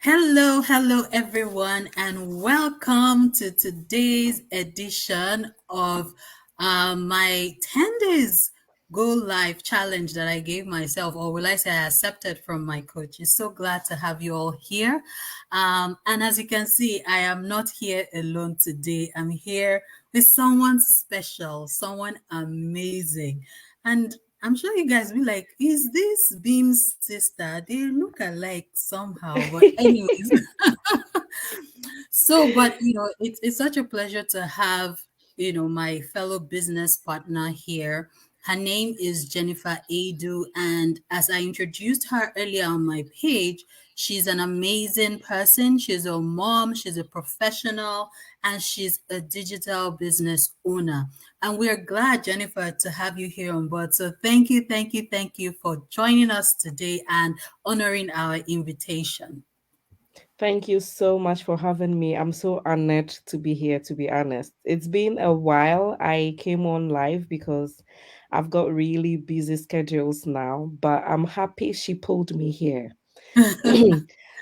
Hello, everyone, and welcome to today's edition of my 10 days Go Live challenge that I gave myself, or will I say I accepted from my coach. It's so glad to have you all here. And as you can see, I am not here alone today. I'm here with someone special, someone amazing. And I'm sure you guys will be like, is this Beam's sister? They look alike somehow. But anyways, it's such a pleasure to have, my fellow business partner here. Her name is Jennifer Adu, and as I introduced her earlier on my page, she's an amazing person. She's a mom, she's a professional, and she's a digital business owner. And we're glad, Jennifer, to have you here on board. So thank you for joining us today and honoring our invitation. Thank you so much for having me. I'm so honored to be here, to be honest. It's been a while. I came on live because I've got really busy schedules now, but I'm happy she pulled me here.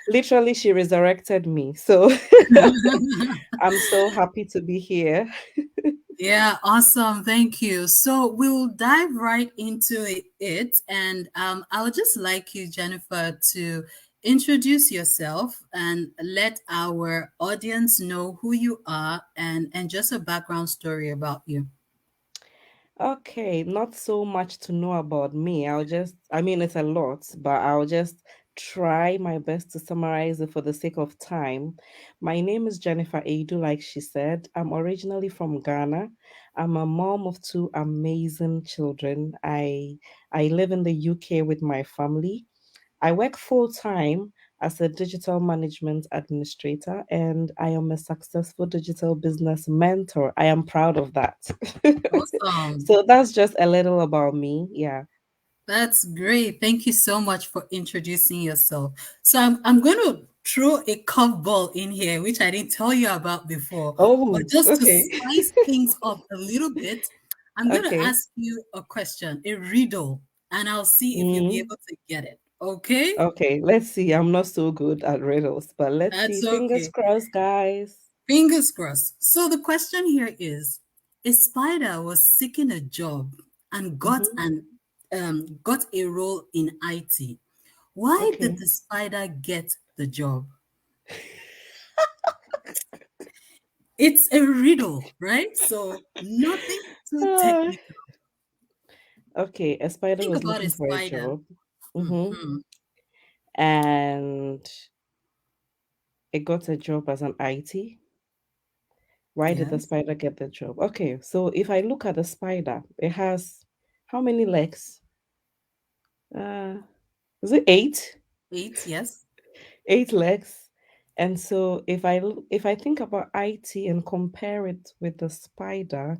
Literally, she resurrected me. So I'm so happy to be here. Yeah, awesome. Thank you. So we'll dive right into it. And I would just like you, Jennifer, to introduce yourself and let our audience know who you are and just a background story about you. Okay, not so much to know about me. I mean, it's a lot, but I'll just try my best to summarize it for the sake of time. My name is Jennifer Adu, like she said. I'm originally from Ghana. I'm a mom of two amazing children. I live in the UK with my family. I work full time as a digital management administrator, and I am a successful digital business mentor. I am proud of that. Awesome. So that's just a little about me. Yeah. That's great. Thank you so much for introducing yourself. So I'm going to throw a curveball in here, which I didn't tell you about before. But Oh, just to okay. spice things up a little bit, I'm going to Okay. ask you a question, a riddle, and I'll see if you'll be Mm, able to get it. Okay? okay. Let's see. I'm not so good at riddles, but let's see. That's Fingers okay. crossed, guys. Fingers crossed. So the question here is, a spider was seeking a job and Hmm. got a role in IT. Why did Okay. the spider get the job? It's a riddle, right? So nothing too Ah, technical. okay. A spider Think was about a looking for a spider. job. Mm-hmm. Hmm. And it got a job as an IT. Why did the Yes. spider get the job? Okay, so if I look at the spider, it has how many legs? Uh, is it eight? Eight, yes. Eight legs. And so if I think about IT and compare it with the spider,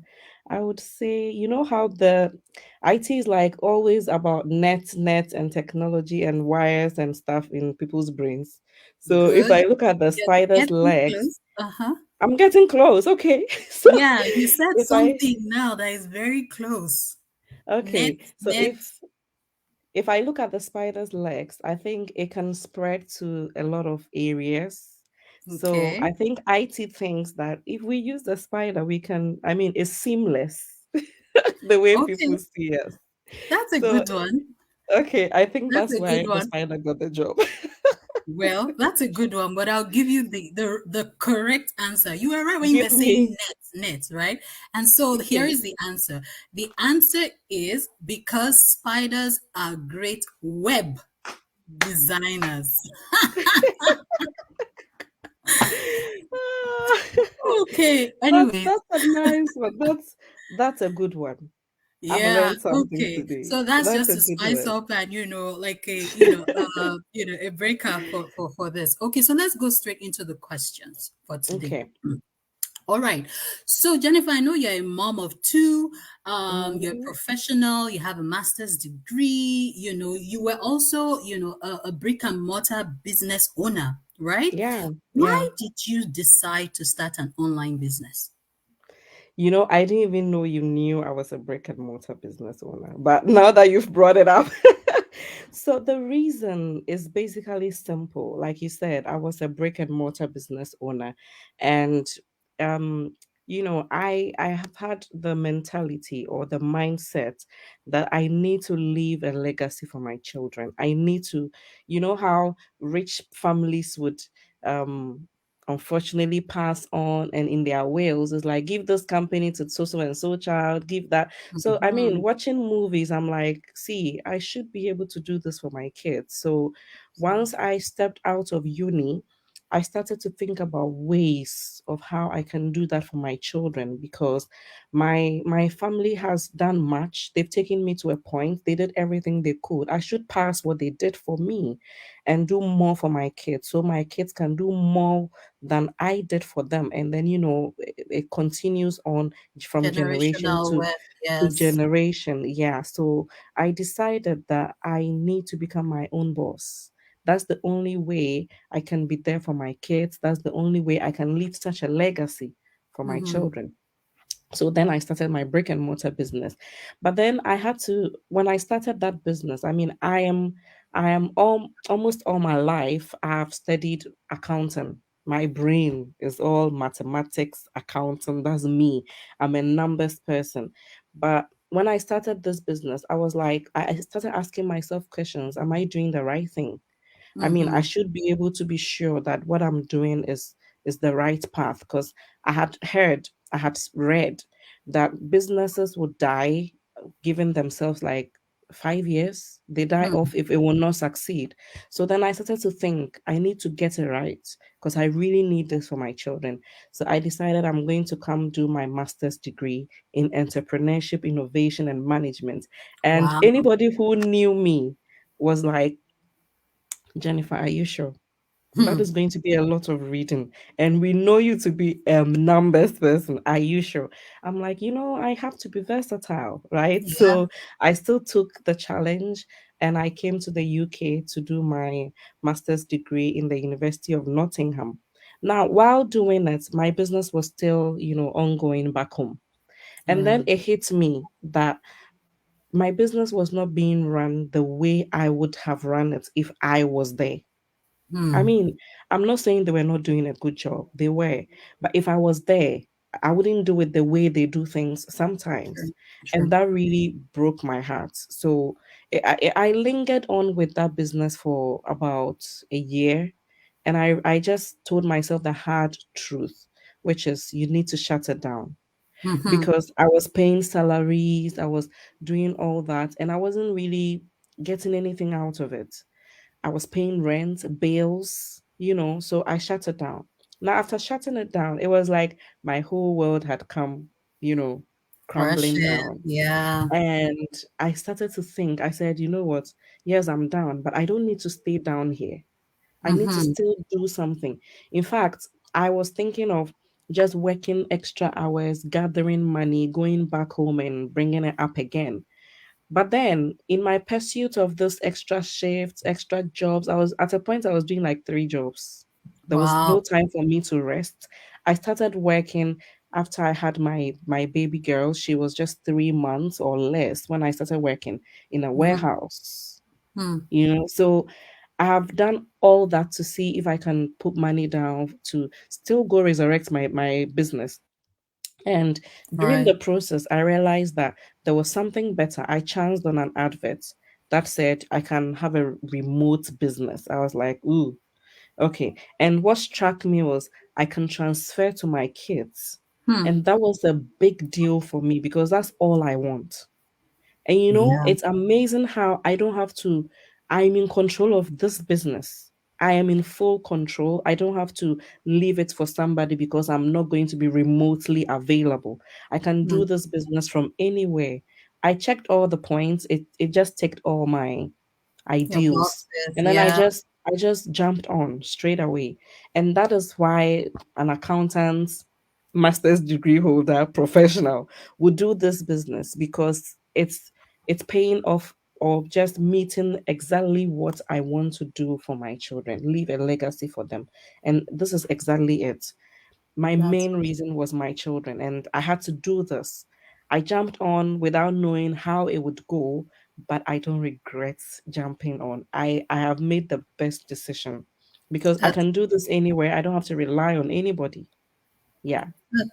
I would say, you know how the IT is like always about net and technology and wires and stuff in people's brains. So if Good. I look at the spider's Getting legs, close. Uh-huh. I'm getting close. Okay. So Yeah, you said if I something now that is very close. Net, okay, so net. if I look at the spider's legs, I think it can spread to a lot of areas. So Okay. I think IT thinks that if we use the spider, we can, I mean, it's seamless the way Okay. people see us. That's a So, good one. okay, I think That's that's a good why the one. spider got the job. Well, that's a good one, but I'll give you the correct answer. You were right when you were Give saying me, net, right? And so here okay. is the answer. The answer is because spiders are great web designers. Ah, Okay. that's Anyways, that's a nice one. That's a good one. I've yeah. learned something Okay. today. So that's That's just a to good spice one. up and like a breaker for this. Okay. So let's go straight into the questions for today. Okay. All right. So, Jennifer, I know you're a mom of two. You're a Hmm. professional. You have a master's degree. You were also, a brick and mortar business owner, right? Yeah, yeah. Why did you decide to start an online business? I didn't even know you knew I was a brick and mortar business owner. But now that you've brought it up, So the reason is basically simple. Like you said, I was a brick and mortar business owner, and um I have had the mentality or the mindset that I need to leave a legacy for my children. I need to, you know how rich families would um unfortunately pass on, and in their wills is like, give this company to so and so child, give that. So I mean, Mhm. watching movies, I'm like, see, I should be able to do this for my kids. So once I stepped out of uni, I started to think about ways of how I can do that for my children, because my family has done much. They've taken me to a point. They did everything they could. I should pass what they did for me and do more for my kids, so my kids can do more than I did for them. And then, it continues on from generation Generational wealth, to yes. generation. Yeah. So I decided that I need to become my own boss. That's the only way I can be there for my kids. That's the only way I can leave such a legacy for my Mhm. children. So then I started my brick and mortar business. But then I had to, when I started that business, I mean, I am almost all my life I've studied accounting. My brain is all mathematics, accounting. That's me. I'm a numbers person. But when I started this business, I was like, I started asking myself questions. Am I doing the right thing? I mean, I Mhm. should be able to be sure that what I'm doing is the right path, because I had read that businesses would die giving themselves like 5 years. They die Mhm. off if it will not succeed. So then I started to think I need to get it right, because I really need this for my children. So I decided I'm going to come do my master's degree in entrepreneurship, innovation, and management. And Wow. anybody who knew me was like, Jennifer, are you sure? That Hmm. is going to be a lot of reading. And we know you to be a numbers person. Are you sure? I'm like, I have to be versatile, right? Yeah. So I still took the challenge, and I came to the UK to do my master's degree in the University of Nottingham. Now, while doing it, my business was still, ongoing back home. And then Mm. it hit me that my business was not being run the way I would have run it if I was there. I Hmm. mean, I'm not saying they were not doing a good job. They were. But if I was there, I wouldn't do it the way they do things sometimes. True. And True. that really broke my heart. So I lingered on with that business for about a year. And I just told myself the hard truth, which is you need to shut it down, Mhm. because I was paying salaries, I was doing all that, and I wasn't really getting anything out of it. I was paying rent, bills, so I shut it down. Now, after shutting it down, it was like my whole world had come, you know, crumbling Crashing. down. Yeah. And I started to think, I said, you know what? Yes, I'm down, but I don't need to stay down here. I need to Mhm. still do something. In fact, I was thinking of just working extra hours, gathering money, going back home and bringing it up again. But then, in my pursuit of this extra shifts, extra jobs, I was at a point I was doing like three jobs. There was no Wow. time for me to rest. I started working after I had my baby girl. She was just 3 months or less when I started working in a Mhm. warehouse. Hmm. So I have done all that to see if I can put money down to still go resurrect my business. And during the Right. process, I realized that there was something better. I chanced on an advert that said I can have a remote business. I was like, ooh, okay. And what struck me was I can transfer to my kids. Hmm. And that was a big deal for me, because that's all I want. And Yeah. it's amazing how I don't have to, I'm in control of this business. I am in full control. I don't have to leave it for somebody because I'm not going to be remotely available. I can Hmm. do this business from anywhere. I checked all the points. It just ticked all my Your ideals, boxes. and then i Yeah. just i just jumped on straight away. And that is why an accountant, master's degree holder, professional would do this business, because it's paying off, or just meeting exactly what I want to do for my children, leave a legacy for them. And this is exactly it. My That's main reason was my children, and I had to do this. I jumped on without knowing how it would go, but I don't regret jumping on. I have made the best decision because I That can do this anywhere. I don't have to rely on anybody. Yeah.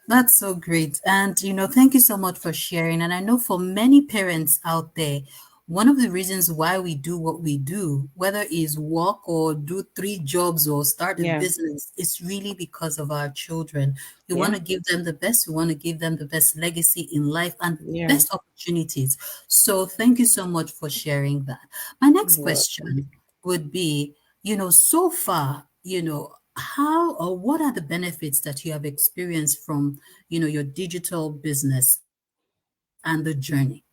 That's so great. And, thank you so much for sharing. And I know for many parents out there, one of the reasons why we do what we do, whether it's work or do three jobs or start a Yeah. business, is really because of our children. We want Yeah. to give them the best. We want to give them the best legacy in life and Yeah. best opportunities. So thank you so much for sharing that. My next You're welcome. question would be, so far, how or what are the benefits that you have experienced from, your digital business and the journey?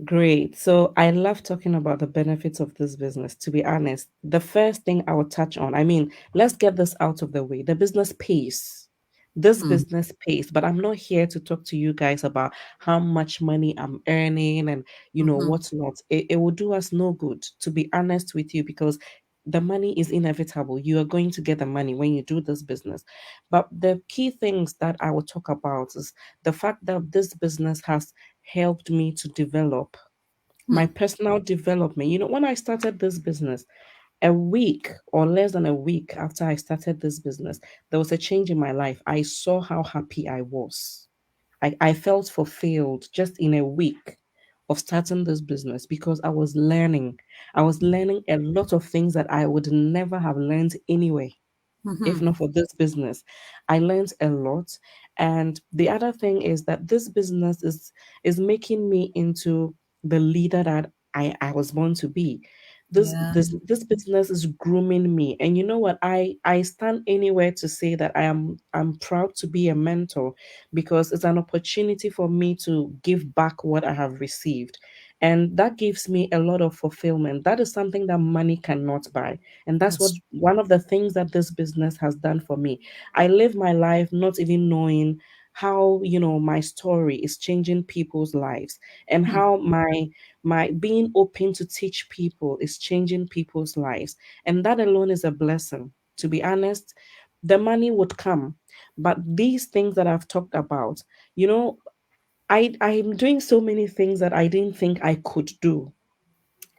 Great. So I love talking about the benefits of this business. To be honest, the first thing I will touch on, I mean, let's get this out of the way. The business pays. This Hmm. business pays, but I'm not here to talk to you guys about how much money I'm earning and Hmm. what's not. It will do us no good, to be honest with you, because the money is inevitable. You are going to get the money when you do this business. But the key things that I will talk about is the fact that this business has helped me to develop my Hmm. personal development. When I started this business, a week or less than a week after I started this business, there was a change in my life. I saw how happy I was. I felt fulfilled just in a week of starting this business because I was learning. I was learning a lot of things that I would never have learned anyway if Hmm. not for this business. I learned a lot. And the other thing is that this business is making me into the leader that I was born to be. This Yeah. this this business is grooming me. And you know what? I stand anywhere to say that I'm proud to be a mentor because it's an opportunity for me to give back what I have received. And that gives me a lot of fulfillment. That is something that money cannot buy. And that's what That's one of the things that this business has done for me. I live my life not even knowing how my story is changing people's lives and true. how my being open to teach people is changing people's lives, and that alone is a blessing. To be honest, the money would come, but these things that I've talked about, you know I'm doing so many things that I didn't think I could do.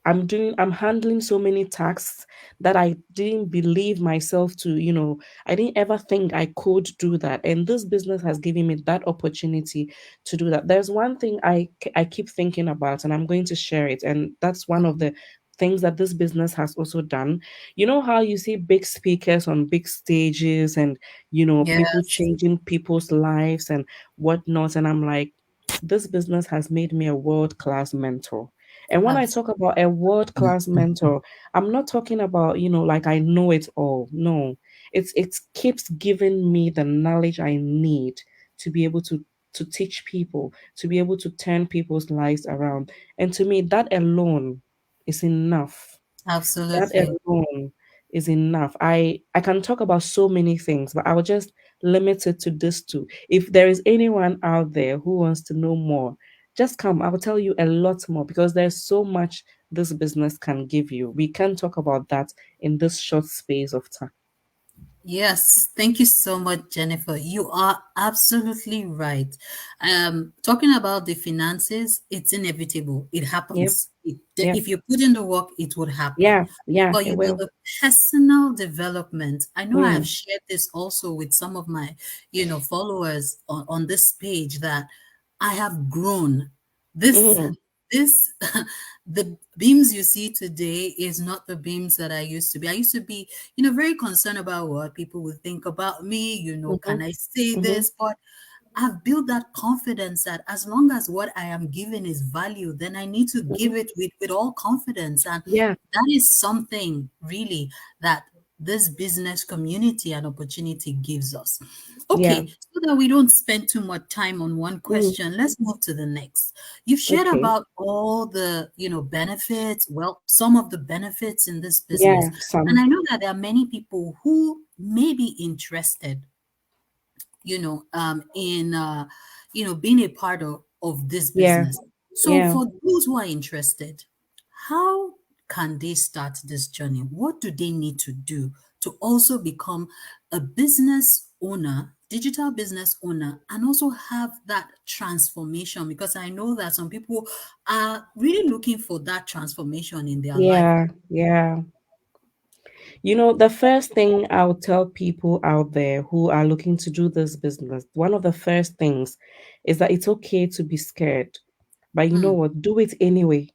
I'm handling so many tasks that I didn't believe myself to, I didn't ever think I could do that. And this business has given me that opportunity to do that. There's one thing I keep thinking about, and I'm going to share it. And that's one of Mhm. the things that this business has also done. You know how you see big speakers on big stages and, people Yes, changing people's lives and whatnot. And I'm like, this business has made me a world-class mentor. And when I talk absolutely. about a world class mentor, I'm not talking about, like I know it all. No, it keeps giving me the knowledge I need to be able to teach people, to be able to turn people's lives around. And to me, that alone is enough. That Absolutely. alone is enough. I can talk about so many things, but I will just limit it to this two. If there is anyone out there who wants to know more, just come. I will tell you a lot more because there's so much this business can give you. We can talk about that in this short space of time. Yes, thank you so much, Jennifer. You are absolutely right. Talking about the finances, it's inevitable. It Yep, happens. yep, If you put in the work, it would happen. yeah, yeah, But it will. the personal development, I know I have Mm, shared this also with some of my, followers on this page that I have grown. This mm, this the beams you see today is not the beams that I used to be. I used to be, very concerned about what people would think about me, mm-hmm, can I say mm-hmm, this? But I've built that confidence that as long as what I am giving is value, then I need to mm-hmm. give it with all confidence. And Yeah, that is something really that this business community and opportunity gives us. yeah. Okay, so that we don't spend too much time on one Mm, question, let's move to the next. You've shared okay. about all the, benefits, well, some of the benefits in this business. Yeah, And some. I know that there are many people who may be interested in being a part of this Yeah, business. So yeah. for those who are interested, how can they start this journey? What do they need to do to also become a business owner, digital business owner, and also have that transformation? Because I know that some people are really looking for that transformation in their life. Yeah, yeah. The first thing I'll tell people out there who are looking to do this business, one of the first things is that it's okay to be scared. But you know Hmm. what? Do it anyway.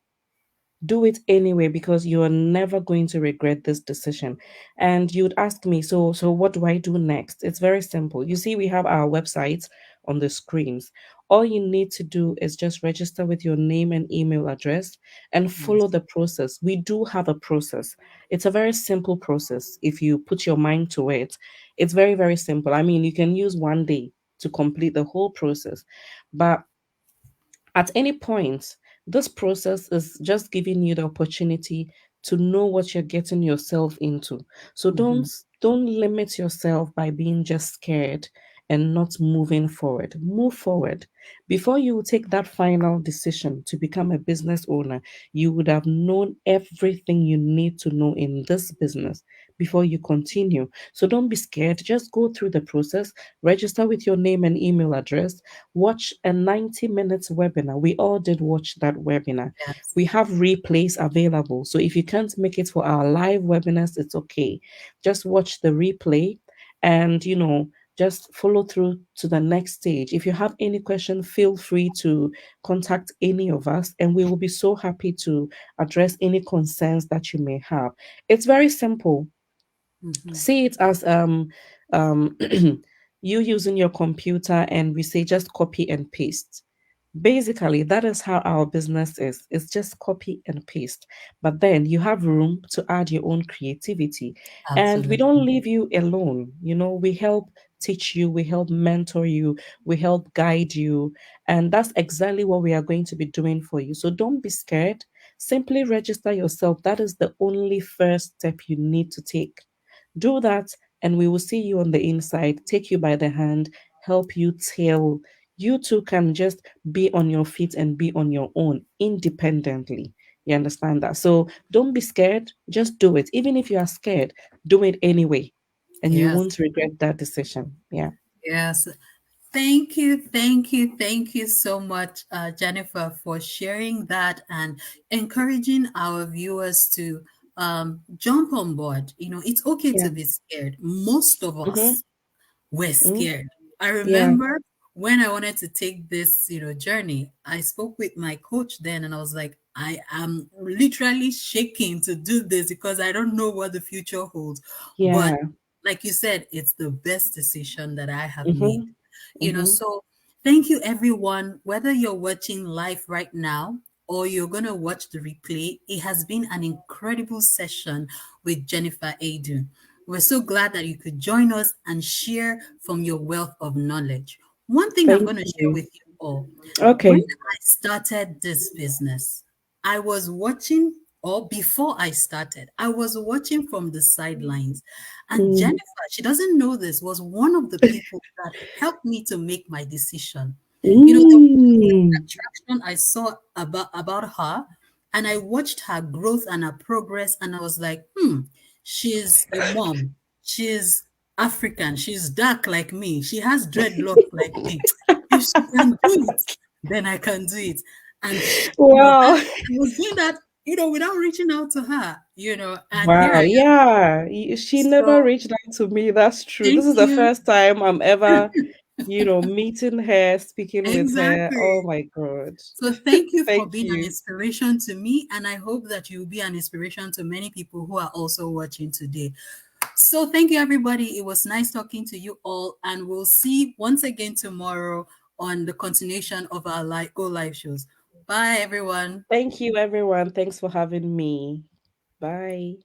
Do it anyway because you are never going to regret this decision. And you'd ask me, so what do I do next? It's very simple. You see, we have our websites on the screens. All you need to do is just register with your name and email address and follow Yes. the process. We do have a process. It's a very simple process if you put your mind to it. It's very, very simple. I mean, you can use one day to complete the whole process. But at any point, this process is just giving you the opportunity to know what you're getting yourself into. So Mm-hmm. don't limit yourself by being just scared and not moving forward. Move forward. Before you take that final decision to become a business owner, you would have known everything you need to know in this business before you continue. So don't be scared. Just go through the process, register with your name and email address, watch a 90 minutes webinar. We all did watch that webinar. Yes. We have replays available. So if you can't make it for our live webinars, it's okay. Just watch the replay and, just follow through to the next stage. If you have any question, feel free to contact any of us, and we will be so happy to address any concerns that you may have. It's very simple. Mm-hmm. See it as um you using your computer, and we say just copy and paste. Basically, that is how our business is. It's just copy and paste. But then you have room to add your own creativity. And we don't Absolutely. leave you alone. We help teach you, we help mentor you, we help guide you. And that's exactly what we are going to be doing for you. So don't be scared. Simply register yourself. That is the only first step you need to take. Do that, and we will see you on the inside, take you by the hand, help you till you too can just be on your feet and be on your own independently. You understand that? So don't be scared, just do it. Even if you are scared, do it anyway, and you Yes. won't regret that decision. Yeah. Yes. Thank you, thank you, thank you so much, Jennifer, for sharing that and encouraging our viewers to jump on board. It's okay Yeah. to be scared. Most of Mm-hmm. us were Mm-hmm. scared. I Yeah. remember when I wanted to take this, journey, I spoke with my coach then and I was like, I am literally shaking to do this because I don't know what the future holds. But Yeah. like you said, it's the best decision that I have made. Mm-hmm. Mm-hmm. So thank you everyone, whether you're watching live right now or you're going to watch the replay. It has been an incredible session with Jennifer Adu. We're so glad that you could join us and share from your wealth of knowledge. One thing I'm Thank going to share you. with you all, when Okay. I started this business, I was watching, or before I started, I was watching from the sidelines. And Mm. Jennifer, she doesn't know this, was one of the people that helped me to make my decision. There was this Mm. attraction I saw about her, and I watched her growth and her progress, and I was like, she's a mom. She's African. She's dark like me. She has dreadlock like me. If she can do it, then I can do it. And Wow. I was doing that, without reaching out to her, and here I Wow, am. yeah. She never So reached out to me. That's true. This thank is the you. first time I'm ever, meeting her, speaking with her. Oh Exactly. my God. So thank you for Thank being an you. inspiration to me, and I hope that you'll be an inspiration to many people who are also watching today. So thank you, everybody. It was nice talking to you all, and we'll see once again tomorrow on the continuation of our Go Live shows. Bye, everyone. Thank you, everyone. Thanks for having me. Bye.